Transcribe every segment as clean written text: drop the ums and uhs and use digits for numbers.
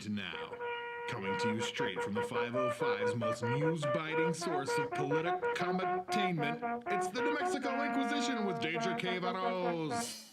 And now, coming to you straight from the 505's most news-biting source of politic-comitainment, it's the New Mexico Inquisition with Danger Cavaros.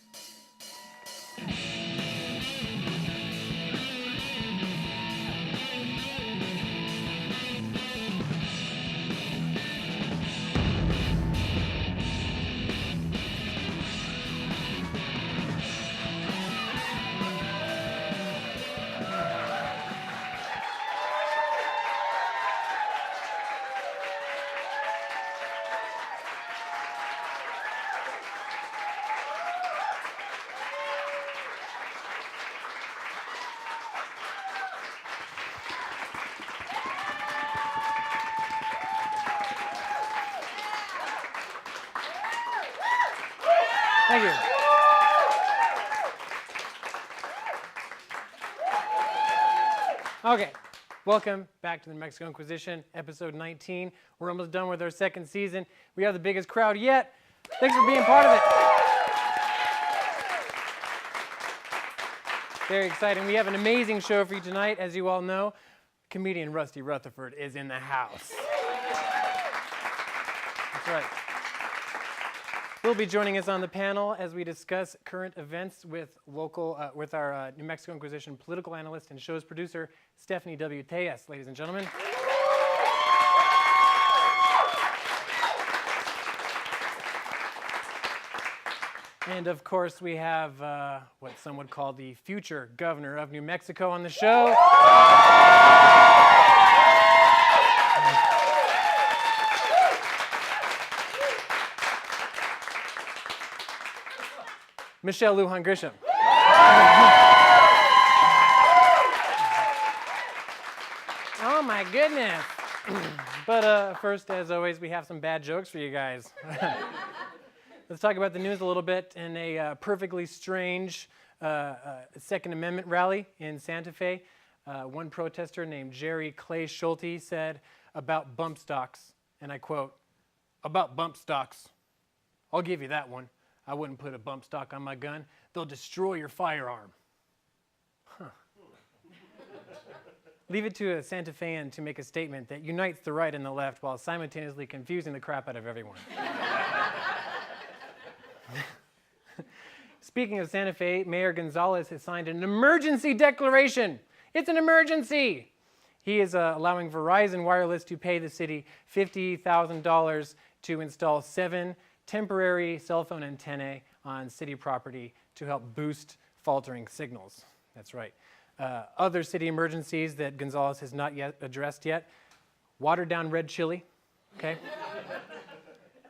Thank you. Okay, welcome back to the New Mexico Inquisition, episode 19. We're almost done with our second season. We have the biggest crowd yet. Thanks for being part of it. Very exciting. We have an amazing show for you tonight. As you all know, comedian Rusty Rutherford is in the house. That's right. He'll be joining us on the panel as we discuss current events with our New Mexico Inquisition political analyst and show's producer, Stephanie W. Tejas, ladies and gentlemen. And of course, we have what some would call the future governor of New Mexico on the show. Michelle Lujan Grisham. Oh my goodness. But first, as always, we have some bad jokes for you guys. Let's talk about the news a little bit. In a perfectly strange Second Amendment rally in Santa Fe, one protester named Jerry Clay Schulte said about bump stocks, and I quote, "About bump stocks, I'll give you that one. I wouldn't put a bump stock on my gun. They'll destroy your firearm." Huh. Leave it to a Santa Fean to make a statement that unites the right and the left while simultaneously confusing the crap out of everyone. Speaking of Santa Fe, Mayor Gonzalez has signed an emergency declaration. It's an emergency. He is allowing Verizon Wireless to pay the city $50,000 to install 7 temporary cell phone antennae on city property to help boost faltering signals. That's right. Other city emergencies that Gonzalez has not yet addressed yet: watered down red chili, okay?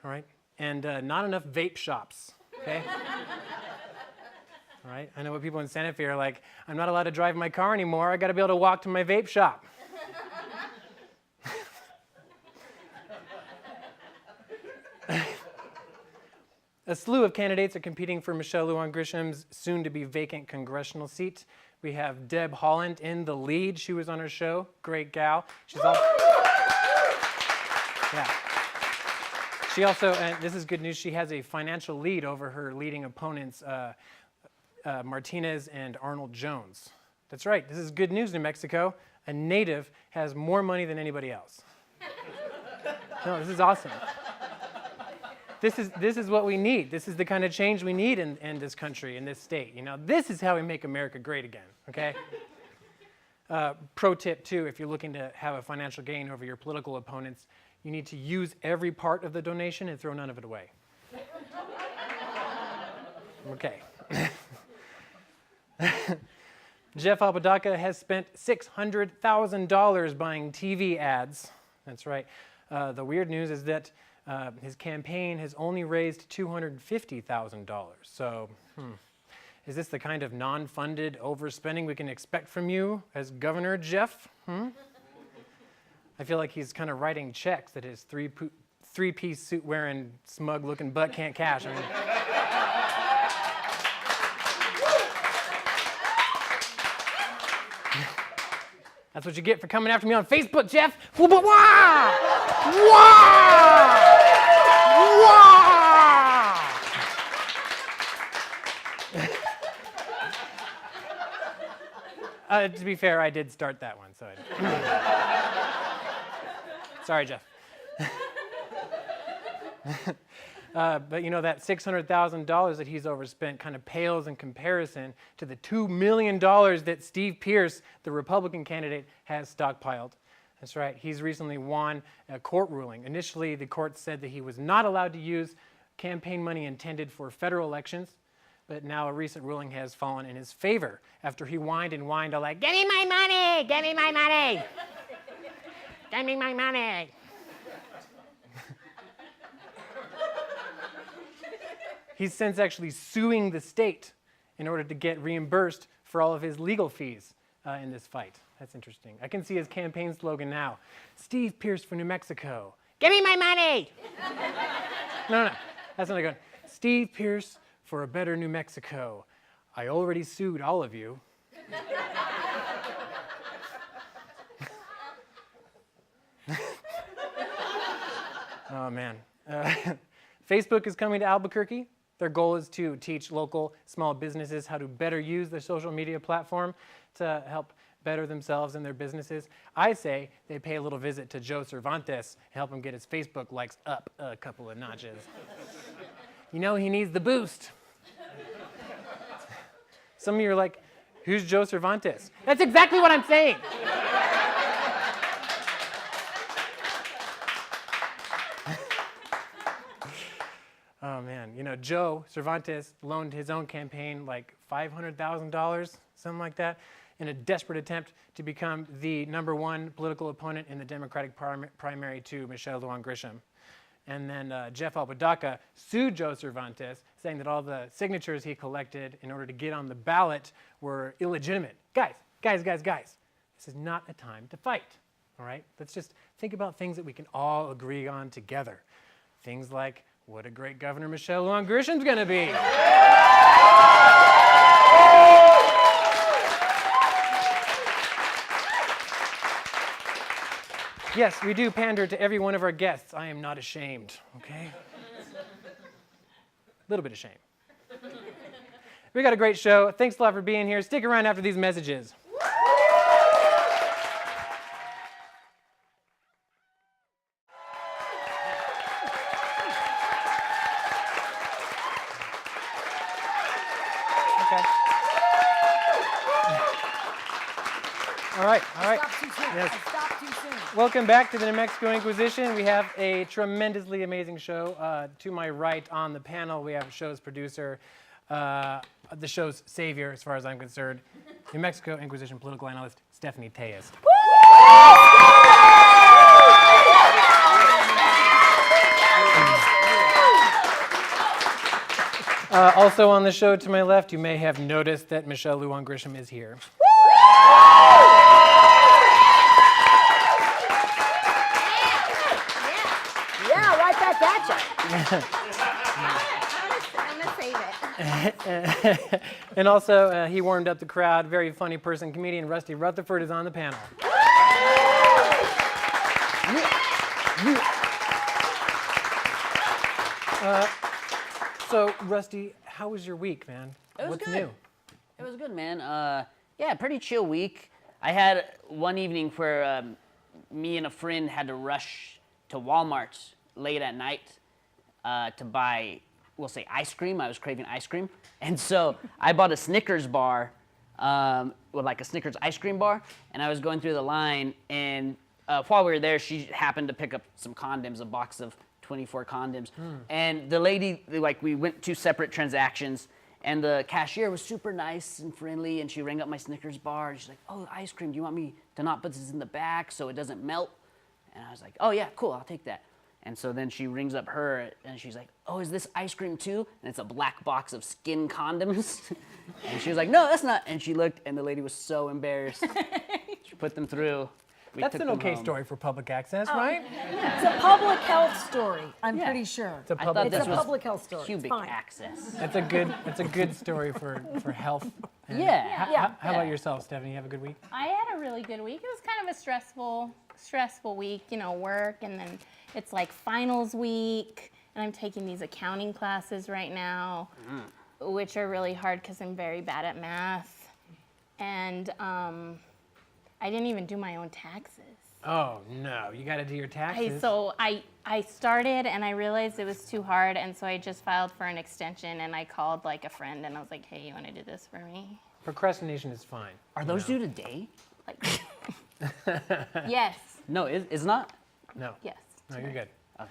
All right. And not enough vape shops, okay? All right. I know what people in Santa Fe are like. I'm not allowed to drive my car anymore. I got to be able to walk to my vape shop. A slew of candidates are competing for Michelle Lujan Grisham's soon-to-be vacant congressional seat. We have Deb Haaland in the lead. She was on her show. Great gal. She's also... Yeah. She also, and this is good news, she has a financial lead over her leading opponents, Martinez and Arnold Jones. That's right. This is good news, New Mexico. A native has more money than anybody else. No, this is awesome. This is what we need. This is the kind of change we need in this country, in this state. You know, this is how we make America great again, okay? Pro tip, too, if you're looking to have a financial gain over your political opponents, you need to use every part of the donation and throw none of it away. Okay. Jeff Apodaca has spent $600,000 buying TV ads. That's right. The weird news is that his campaign has only raised $250,000. So, is this the kind of non-funded overspending we can expect from you as Governor Jeff? I feel like he's kind of writing checks that his three-piece suit-wearing, smug-looking butt can't cash. I mean, that's what you get for coming after me on Facebook, Jeff. Wah! Wah! To be fair, I did start that one, so sorry, Jeff. But you know, that $600,000 that he's overspent kind of pales in comparison to the $2 million that Steve Pearce, the Republican candidate, has stockpiled. That's right, he's recently won a court ruling. Initially, the court said that he was not allowed to use campaign money intended for federal elections, but now a recent ruling has fallen in his favor after he whined and whined all like, "Give me my money! Give me my money! Give me my money!" He's since actually suing the state in order to get reimbursed for all of his legal fees in this fight. That's interesting. I can see his campaign slogan now. Steve Pearce for New Mexico. Give me my money! No, that's not good. Steve Pearce for a better New Mexico. I already sued all of you. Oh, man. Facebook is coming to Albuquerque. Their goal is to teach local small businesses how to better use their social media platform to help better themselves and their businesses. I say they pay a little visit to Joe Cervantes and help him get his Facebook likes up a couple of notches. You know, he needs the boost. Some of you are like, who's Joe Cervantes? That's exactly what I'm saying. Oh, man. You know, Joe Cervantes loaned his own campaign like $500,000, something like that, in a desperate attempt to become the #1 political opponent in the Democratic primary to Michelle Lujan Grisham. And then Jeff Apodaca sued Joe Cervantes, saying that all the signatures he collected in order to get on the ballot were illegitimate. Guys, this is not a time to fight, all right? Let's just think about things that we can all agree on together. Things like, what a great governor Michelle Lujan Grisham's gonna be. Yes, we do pander to every one of our guests. I am not ashamed, okay? A little bit ashamed. We got a great show. Thanks a lot for being here. Stick around after these messages. Okay. All right. Stop too soon. Yes. Stop too soon. Welcome back to the New Mexico Inquisition. We have a tremendously amazing show. To my right on the panel, we have the show's producer, the show's savior, as far as I'm concerned, New Mexico Inquisition political analyst, Stephanie Tejas. Also on the show to my left, you may have noticed that Michelle Lujan Grisham is here. Yeah, right back at I'm gonna save it. And also, he warmed up the crowd. Very funny person, comedian Rusty Rutherford is on the panel. So, Rusty, how was your week, man? It was What's good. new? It was good, man. Yeah, pretty chill week. I had one evening where me and a friend had to rush to Walmart late at night to buy, we'll say, ice cream. I was craving ice cream. And so I bought a Snickers bar, like a Snickers ice cream bar, and I was going through the line, and while we were there, she happened to pick up some condoms, a box of 24 condoms. And the lady, like, we went two separate transactions, and the cashier was super nice and friendly, and she rang up my Snickers bar, and she's like, "Oh, ice cream, do you want me to not put this in the back so it doesn't melt?" And I was like, "Oh, yeah, cool, I'll take that." And so then she rings up her, and she's like, "Oh, is this ice cream too?" And it's a black box of skin condoms. And she was like, "No, that's not." And she looked, and the lady was so embarrassed. She put them through. That's an okay story for public access, right? It's a public health story, I'm pretty sure. It's a I public. thought It's this a was public health story. cubic It's fine. access. That's a good story for health. And Yeah. Yeah. How about yourself, Stephanie? You have a good week? I had a really good week. It was kind of a stressful week, you know, work, and then it's like finals week, and I'm taking these accounting classes right now, which are really hard because I'm very bad at math. and I didn't even do my own taxes. Oh no, you got to do your taxes. So I started and I realized it was too hard, and so I just filed for an extension, and I called like a friend and I was like, hey, you want to do this for me? Procrastination is fine. Are those due today? Like, yes, No, it's not. No. yes. No, you're good. Okay.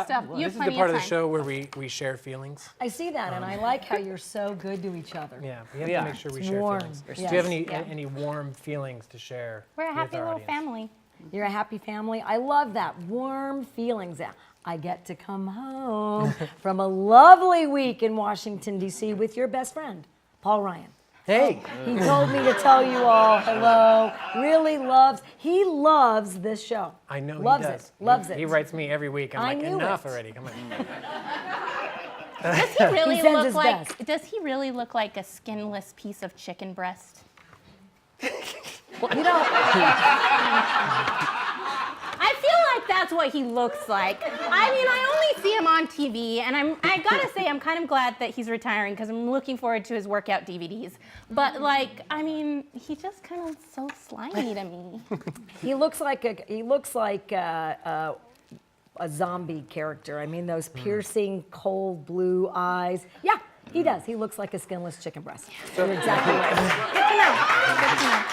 Stuff. You This have is the plenty part of of the time. show where we share feelings. I see that, and I like how you're so good to each other. Yeah, we have Yeah. to make sure we It's share warm. feelings. Yes. Do you have Yeah. any warm feelings to share? We're a with happy our little audience? family. You're a happy family. I love that. Warm feelings. I get to come home from a lovely week in Washington, D.C. with your best friend, Paul Ryan. Hey, He told me to tell you all hello. Really he loves this show. I know Loves he does. it. Loves it. He writes me every week. I'm I like, knew enough it. already. Come on. Does he really sends look his like? best. Does he really look like a skinless piece of chicken breast? You know, I feel like that's what he looks like. I mean, I only see him on TV, and I gotta say, I'm kind of glad that he's retiring because I'm looking forward to his workout DVDs. But like, I mean, he just kind of so slimy to me. he looks like a zombie character. I mean, those piercing, cold blue eyes. Yeah, he does. He looks like a skinless chicken breast. You're exactly right. Good to know. Good to know.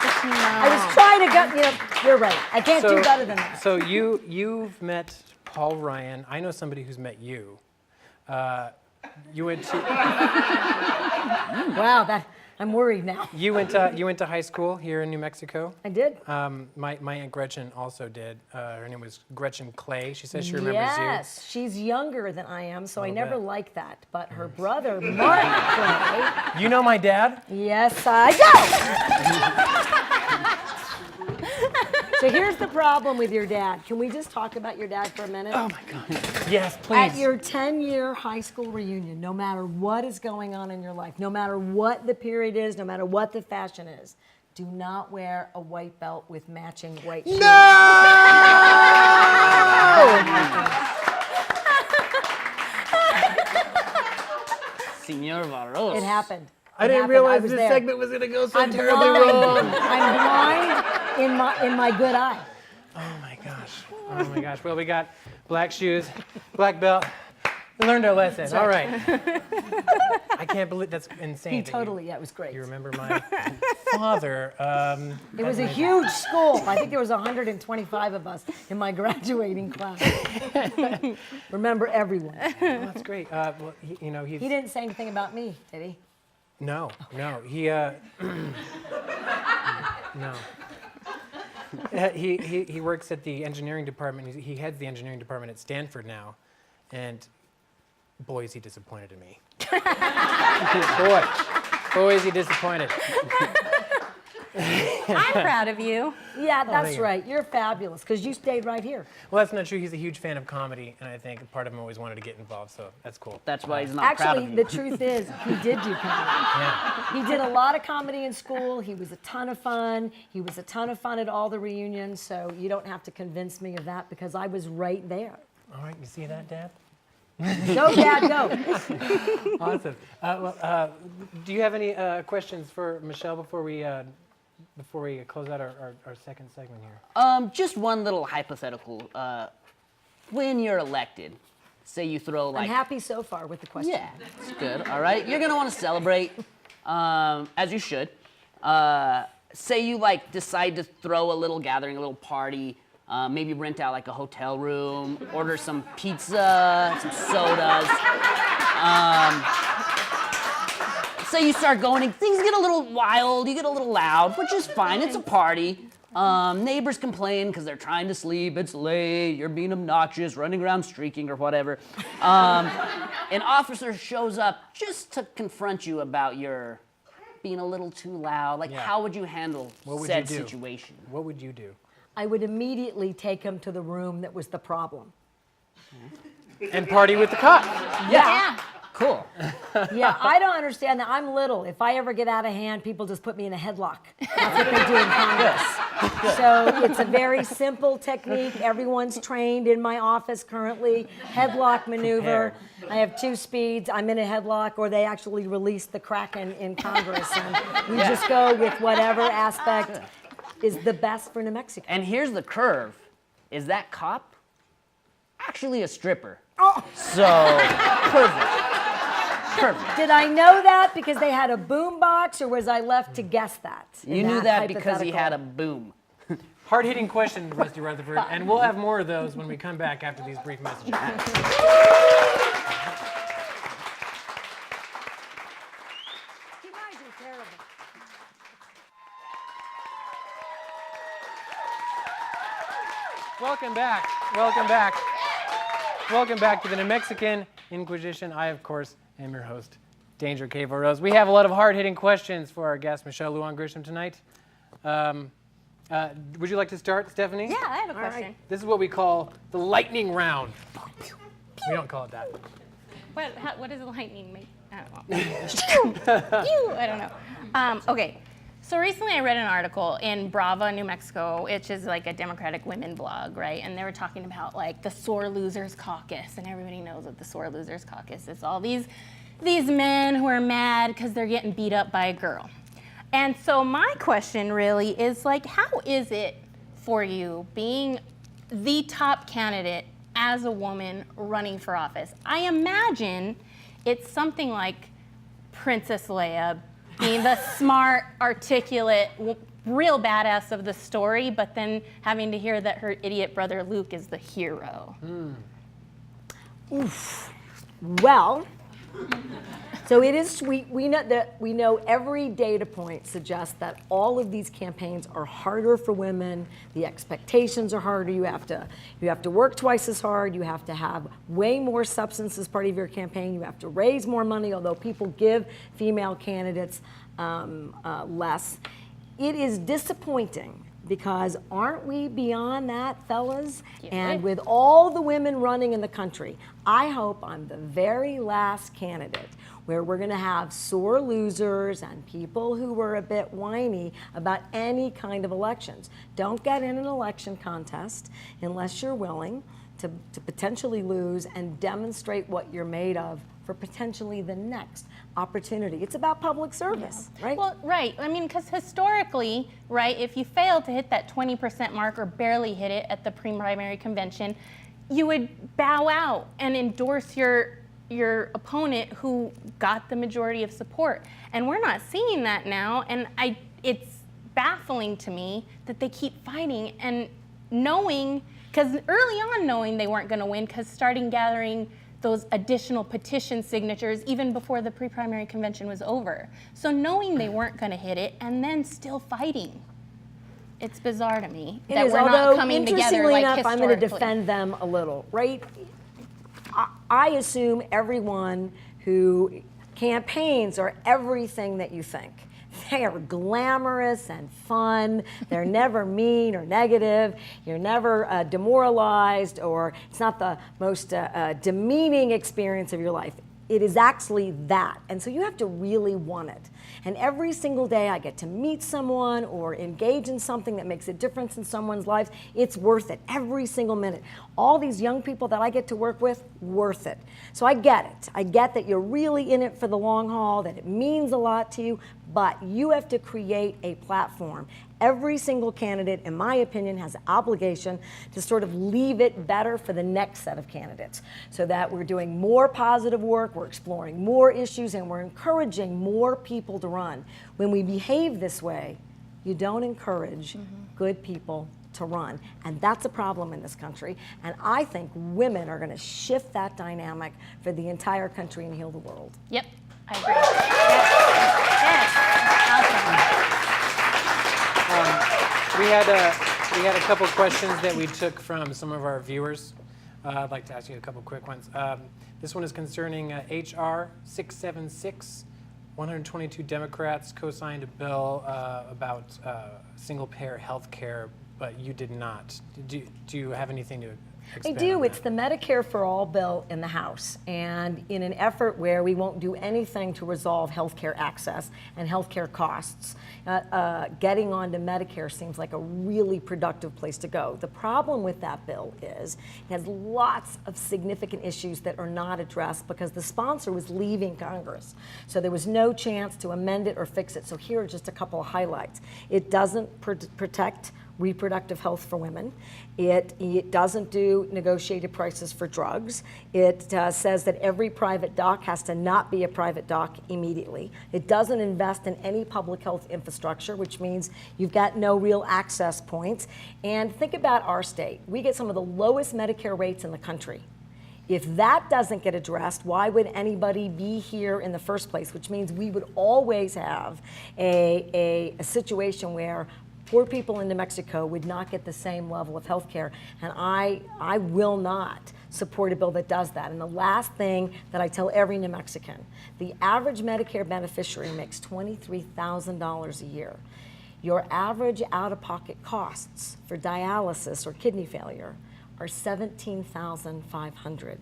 Good to know. I was trying to get, you're right. I can't do better than that. So you've met Paul Ryan. I know somebody who's met you. You went to Wow, I'm worried now. you went to high school here in New Mexico. I did. My Aunt Gretchen also did. Her name was Gretchen Clay. She says she remembers you. Yes, she's younger than I am, so I Little never bit. liked that. But her brother, Mark Clay, You know my dad? yes, I do. So here's the problem with your dad. Can we just talk about your dad for a minute? Oh my God. Yes, please. At your 10-year high school reunion, no matter what is going on in your life, no matter what the period is, no matter what the fashion is, do not wear a white belt with matching white shoes. Senor Varros. It happened. I It didn't happened. realize was this there. segment was going to go so I'm terribly blind. wrong. I'm blind in my good eye. Oh my gosh. Oh my gosh. Well, we got black shoes, black belt. We learned our lesson. All right. I can't believe that's insane. He that totally, yeah, it was great. You remember my father. It was a huge school. I think there was 125 of us in my graduating class. Remember everyone. Oh, that's great. Well, he's. He didn't say anything about me, did he? No. He. No. He works at the engineering department. He heads the engineering department at Stanford now, and boy, is he disappointed in me. boy, is he disappointed. I'm proud of you. Yeah, that's thank you. right. You're fabulous because you stayed right here. Well, that's not true. He's a huge fan of comedy, and I think part of him always wanted to get involved. So that's cool. That's why he's not proud of Actually, you. the truth is, he did do comedy. Yeah. He did a lot of comedy in school. He was a ton of fun. He was a ton of fun at all the reunions. So you don't have to convince me of that because I was right there. All right. You see that, Dad? Go, Dad, go. Awesome. Do you have any questions for Michelle before we close out our second segment here? Just one little hypothetical. When you're elected, say you throw I'm like happy so far with the question. yeah, it's good. All right, you're gonna want to celebrate, as you should. Say you like decide to throw a little gathering, a little party. Maybe rent out like a hotel room, order some pizza, some sodas. Say you start going, and things get a little wild, you get a little loud, which is fine. It's a party. Neighbors complain because they're trying to sleep. It's late. You're being obnoxious, running around streaking or whatever. An officer shows up just to confront you about your being a little too loud. Like, Yeah. how would you handle What would said you do? situation? What would you do? I would immediately take him to the room that was the problem. And party with the cops. Yeah. Cool. Yeah, I don't understand that. I'm little. If I ever get out of hand, people just put me in a headlock. That's what they do in Congress. So it's a very simple technique. Everyone's trained in my office currently. Headlock maneuver. I have 2 speeds. I'm in a headlock, or they actually release the Kraken in Congress. And we just go with whatever aspect is the best for New Mexico. And here's the curve. Is that cop actually a stripper? Oh. So, perfect. Perfect. Did I know that because they had a boom box, or was I left to guess that? You knew that because he had a boom. Hard-hitting question, Rusty Rutherford, and we'll have more of those when we come back after these brief messages. You guys are terrible. Welcome back. Welcome back. Welcome back to the New Mexican Inquisition. I, of course, am your host, Danger K. Rose. We have a lot of hard-hitting questions for our guest, Michelle Lujan Grisham, tonight. Would you like to start, Stephanie? Yeah, I have a question. right. This is what we call the lightning round. We don't call it that. What does lightning make? I don't know. I don't know. Okay. So recently I read an article in Brava, New Mexico, which is like a Democratic women blog, right? And they were talking about like the Sore Losers Caucus, and everybody knows what the Sore Losers Caucus is. All these men who are mad because they're getting beat up by a girl. And so my question really is like, how is it for you being the top candidate as a woman running for office? I imagine it's something like Princess Leia being the smart, articulate, real badass of the story, but then having to hear that her idiot brother Luke is the hero. Oof. Well, so it is. We know every data point suggests that all of these campaigns are harder for women. The expectations are harder. You have to work twice as hard. You have to have way more substance as part of your campaign. You have to raise more money, although people give female candidates less. It is disappointing because aren't we beyond that, fellas? And with all the women running in the country, I hope I'm the very last candidate where we're going to have sore losers and people who were a bit whiny about any kind of elections. Don't get in an election contest unless you're willing to potentially lose and demonstrate what you're made of for potentially the next opportunity. It's about public service, right? Well, right. I mean, because historically, right, if you fail to hit that 20% mark or barely hit it at the pre-primary convention, you would bow out and endorse your opponent who got the majority of support. And we're not seeing that now, and it's baffling to me that they keep fighting and knowing, because early on knowing they weren't going to win, because starting gathering those additional petition signatures even before the pre-primary convention was over. So knowing they weren't going to hit it and then still fighting. It's bizarre to me that we're not coming together like enough, I'm going to historically. defend them a little, right? I assume everyone who campaigns are everything that you think. They are glamorous and fun. They're never mean or negative. You're never demoralized, or it's not the most demeaning experience of your life. It is actually that. And so you have to really want it. And every single day I get to meet someone or engage in something that makes a difference in someone's life. It's worth it every single minute. All these young people that I get to work with, worth it. So I get it. I get that you're really in it for the long haul, that it means a lot to you, but you have to create a platform. Every single candidate, in my opinion, has an obligation to sort of leave it better for the next set of candidates, so that we're doing more positive work, we're exploring more issues, and we're encouraging more people to run. When we behave this way, you don't encourage good people to run. And that's a problem in this country. And I think women are going to shift that dynamic for the entire country and heal the world. Yep, I agree. We had a couple questions that we took from some of our viewers. I'd like to ask you a couple quick ones. This one is concerning HR 676. 122 Democrats co-signed a bill about single-payer health care, but you did not. Do you have anything to expand do. on It's that. the Medicare for All bill in the House. And in an effort where we won't do anything to resolve healthcare access and healthcare costs, getting onto Medicare seems like a really productive place to go. The problem with that bill is it has lots of significant issues that are not addressed because the sponsor was leaving Congress. So there was no chance to amend it or fix it. So here are just a couple of highlights. It doesn't protect reproductive health for women. It doesn't do negotiated prices for drugs. It says that every private doc has to not be a private doc immediately. It doesn't invest in any public health infrastructure, which means you've got no real access points. And think about our state. We get some of the lowest Medicare rates in the country. If that doesn't get addressed, why would anybody be here in the first place? Which means we would always have a situation where poor people in New Mexico would not get the same level of health care. And I will not support a bill that does that. And the last thing that I tell every New Mexican, the average Medicare beneficiary makes $23,000 a year. Your average out-of-pocket costs for dialysis or kidney failure are $17,500.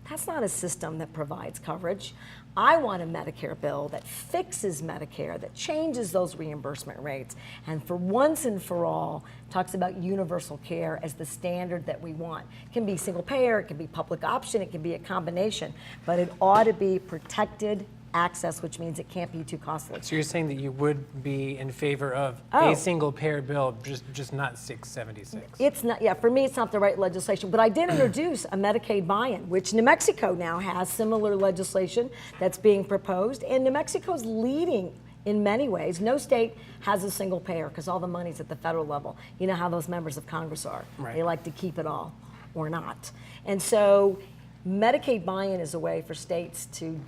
That's not a system that provides coverage. I want a Medicare bill that fixes Medicare, that changes those reimbursement rates, and for once and for all, talks about universal care as the standard that we want. It can be single payer, it can be public option, it can be a combination, but it ought to be protected access, which means it can't be too costly. So you're saying that you would be in favor of Oh. a single payer bill, just not 676? It's not, yeah, for me, it's not the right legislation. But I did introduce a Medicaid buy-in, which New Mexico now has similar legislation that's being proposed. And New Mexico's leading in many ways. No state has a single payer because all the money's at the federal level. You know how those members of Congress are. Right. They like to keep it all or not. And so Medicaid buy-in is a way for states to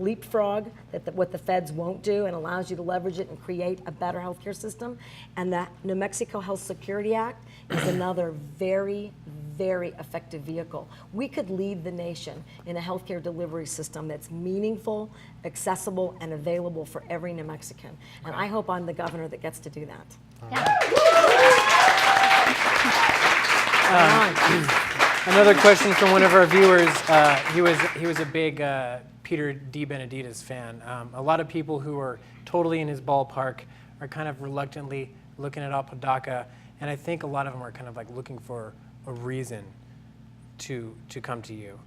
leapfrog what the feds won't do, and allows you to leverage it and create a better healthcare system. And the New Mexico Health Security Act is another very, very effective vehicle. We could lead the nation in a healthcare delivery system that's meaningful, accessible, and available for every New Mexican. And I hope I'm the governor that gets to do that. Another question from one of our viewers. He was a big Peter DiBenedetto's fan. A lot of people who are totally in his ballpark are kind of reluctantly looking at Apodaca, and I think a lot of them are kind of like looking for a reason to come to you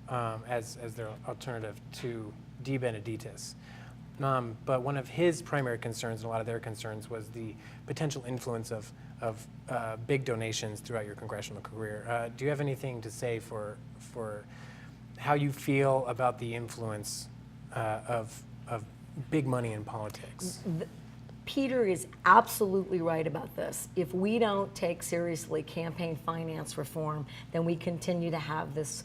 as their alternative to DiBenedetto's. But one of his primary concerns, and a lot of their concerns, was the potential influence of big donations throughout your congressional career. Do you have anything to say for how you feel about the influence of big money in politics? Peter is absolutely right about this. If we don't take seriously campaign finance reform, then we continue to have this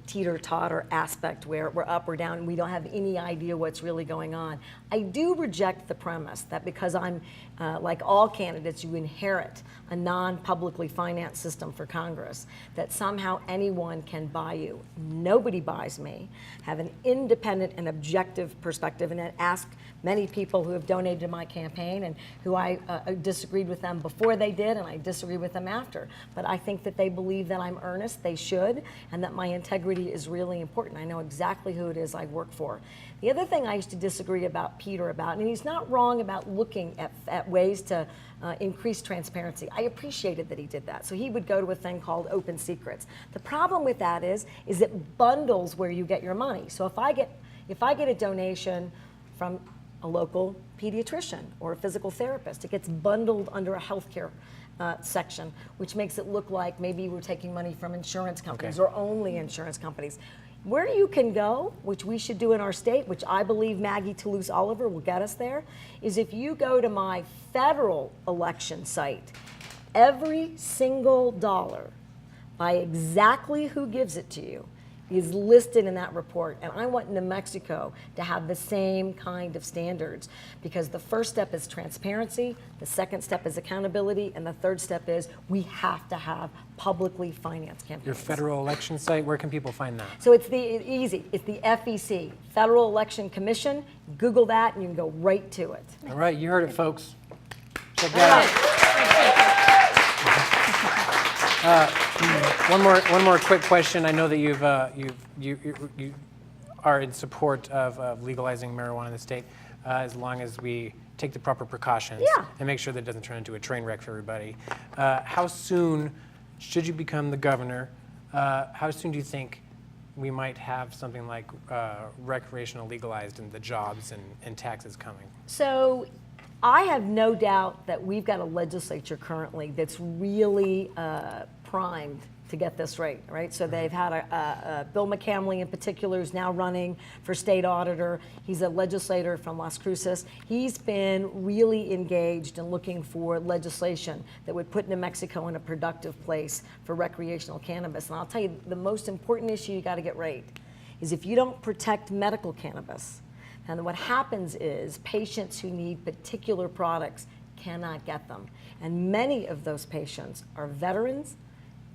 teeter-totter aspect where we're up or down and we don't have any idea what's really going on. I do reject the premise that because I'm, like all candidates, you inherit a non-publicly financed system for Congress, that somehow anyone can buy you. Nobody buys me. Have an independent and objective perspective, and ask many people who have donated to my campaign and who I disagreed with them before they did, and I disagree with them after. But I think that they believe that I'm earnest, they should, and that my integrity is really important. I know exactly who it is I work for. The other thing I used to disagree about Peter about, and he's not wrong about looking at ways to increase transparency. I appreciated that he did that. So he would go to a thing called Open Secrets. The problem with that is it bundles where you get your money. So if I get a donation from a local pediatrician or a physical therapist, it gets bundled under a healthcare section, which makes it look like maybe we're taking money from insurance companies or only insurance companies. Where you can go, which we should do in our state, which I believe Maggie Toulouse-Oliver will get us there, is if you go to my federal election site, every single dollar by exactly who gives it to you is listed in that report. And I want New Mexico to have the same kind of standards, because the first step is transparency, the second step is accountability, and the third step is we have to have publicly financed campaigns. Your federal election site, where can people find that? So it's easy. It's the FEC, Federal Election Commission. Google that and you can go right to it. All right, you heard it, folks. Check that out. One more quick question. I know that you are in support of legalizing marijuana in the state, as long as we take the proper precautions and make sure that it doesn't turn into a train wreck for everybody. How soon, should you become the governor, how soon do you think we might have something like recreational legalized and the jobs and taxes coming? So I have no doubt that we've got a legislature currently that's really primed to get this right? So they've had a Bill McCamley in particular, who's now running for state auditor. He's a legislator from Las Cruces. He's been really engaged in looking for legislation that would put New Mexico in a productive place for recreational cannabis. And I'll tell you, the most important issue you got to get right is if you don't protect medical cannabis, and what happens is patients who need particular products cannot get them. And many of those patients are veterans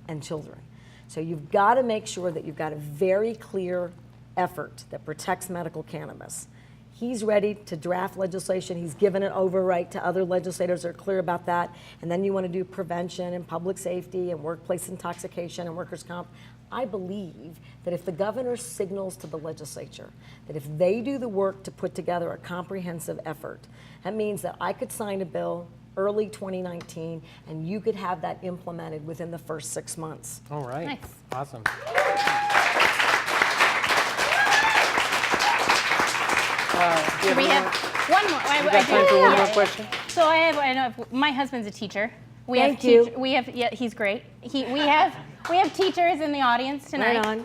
and children. So you've got to make sure that you've got a very clear effort that protects medical cannabis. He's ready to draft legislation. He's given it overright to other legislators that are clear about that. And then you want to do prevention and public safety and workplace intoxication and workers' comp. I believe that if the governor signals to the legislature that if they do the work to put together a comprehensive effort, that means that I could sign a bill early 2019, and you could have that implemented within the first 6 months. All right. Nice. Awesome. We have one more. You got time for one more question? So I know my husband's a teacher. Thank you. We have he's great. We have teachers in the audience tonight. Right on.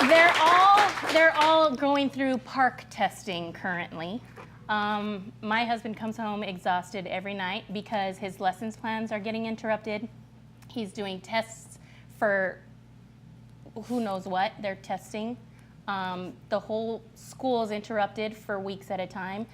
They're great. They're all going through park testing currently. My husband comes home exhausted every night because his lessons plans are getting interrupted. He's doing tests for who knows what they're testing. The whole school is interrupted for weeks at a time.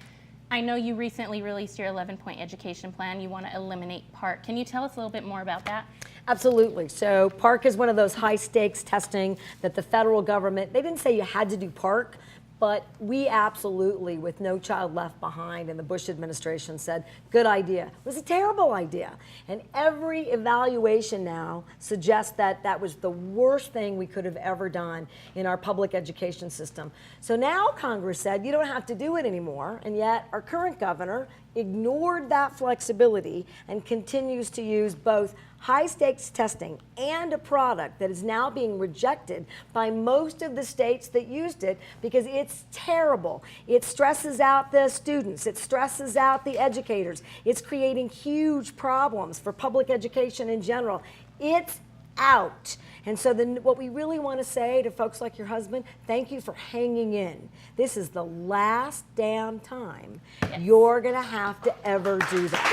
I know you recently released your 11-point education plan. You want to eliminate PARC. Can you tell us a little bit more about that? Absolutely. So PARC is one of those high stakes testing that the federal government, they didn't say you had to do PARC, but we absolutely, with No Child Left Behind and the Bush administration, said, good idea. It was a terrible idea. And every evaluation now suggests that that was the worst thing we could have ever done in our public education system. So now Congress said, you don't have to do it anymore. And yet our current governor ignored that flexibility and continues to use both high stakes testing and a product that is now being rejected by most of the states that used it because it's terrible. It stresses out the students, it stresses out the educators, it's creating huge problems for public education in general. It's out. And so then what we really want to say to folks like your husband, thank you for hanging in. This is the last damn time you're going to have to ever do that.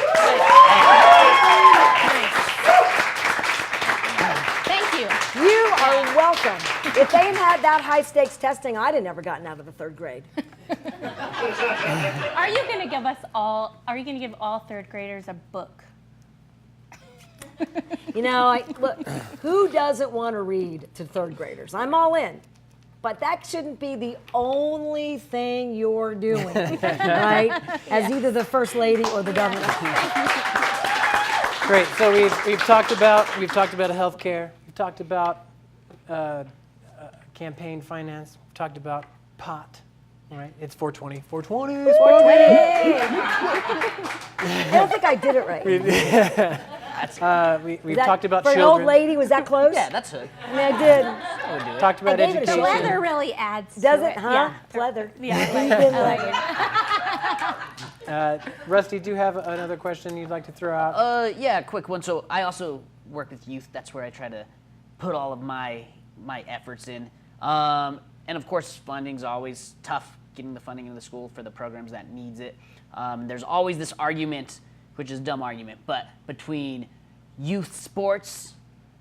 Thank you. You are welcome. If they had that high stakes testing, I'd have never gotten out of the 3rd grade. Are you going to give all 3rd graders a book? You know, look, who doesn't want to read to 3rd graders? I'm all in. But that shouldn't be the only thing you're doing, right? As either the First Lady or the Governor. Great. So we've talked about health care. We've talked about campaign finance. We've talked about pot. All right. It's 420. 420. It's 420. I don't think I did it right. We've talked about for children. an old lady, was that close? Yeah, that's it. I mean, I did. I would do it. Talked about I gave it a education. shot. Leather really adds Does to it, huh? Leather. Yeah, I like it. Rusty, do you have another question you'd like to throw out? Yeah, quick one. So I also work with youth. That's where I try to put all of my efforts in. And of course, funding's always tough, getting the funding into the school for the programs that needs it. There's always this argument, which is a dumb argument, but between youth sports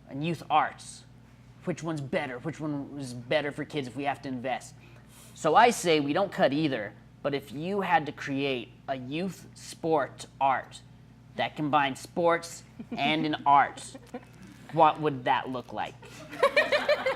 and youth arts, which one's better? Which one is better for kids if we have to invest? So I say we don't cut either, but if you had to create a youth sport art that combines sports and an art, what would that look like?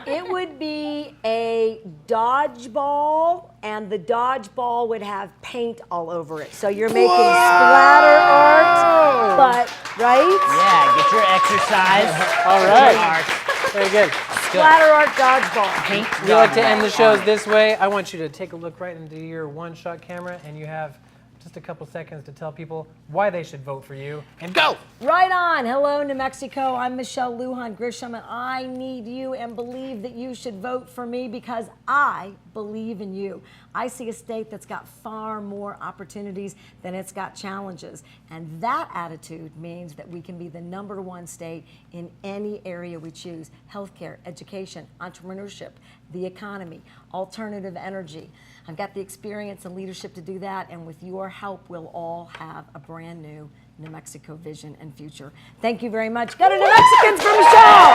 It would be a dodgeball, and the dodgeball would have paint all over it. So you're making splatter art, but, right? Yeah, get your exercise. All get right. your art. Very good. Splatter art dodgeball. Paint We like to dodgeball. end the shows this way. I want you to take a look right into your one-shot camera, and you have just a couple seconds to tell people why they should vote for you. And go! Right on. Hello, New Mexico. I'm Michelle Lujan Grisham, and I need you and believe that you should vote for me because I believe in you. I see a state that's got far more opportunities than it's got challenges. And that attitude means that we can be the #1 state in any area we choose: healthcare, education, entrepreneurship, the economy, alternative energy. I've got the experience and leadership to do that, and with your help, we'll all have a brand new New Mexico vision and future. Thank you very much. Go to New Mexicans for Michelle!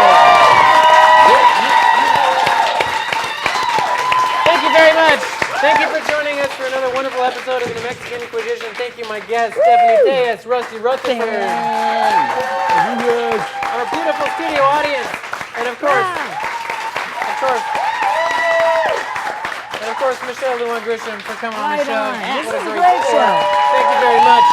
Thank you very much. Thank you for joining us for another wonderful episode of the New Mexican Inquisition. Thank you, my guests, Stephanie Tejas, Rusty Rutherford, our beautiful studio audience, and of course, Michelle Lujan Grisham for coming on the Right show. on. This What a was a great great show. show. Thank you very much.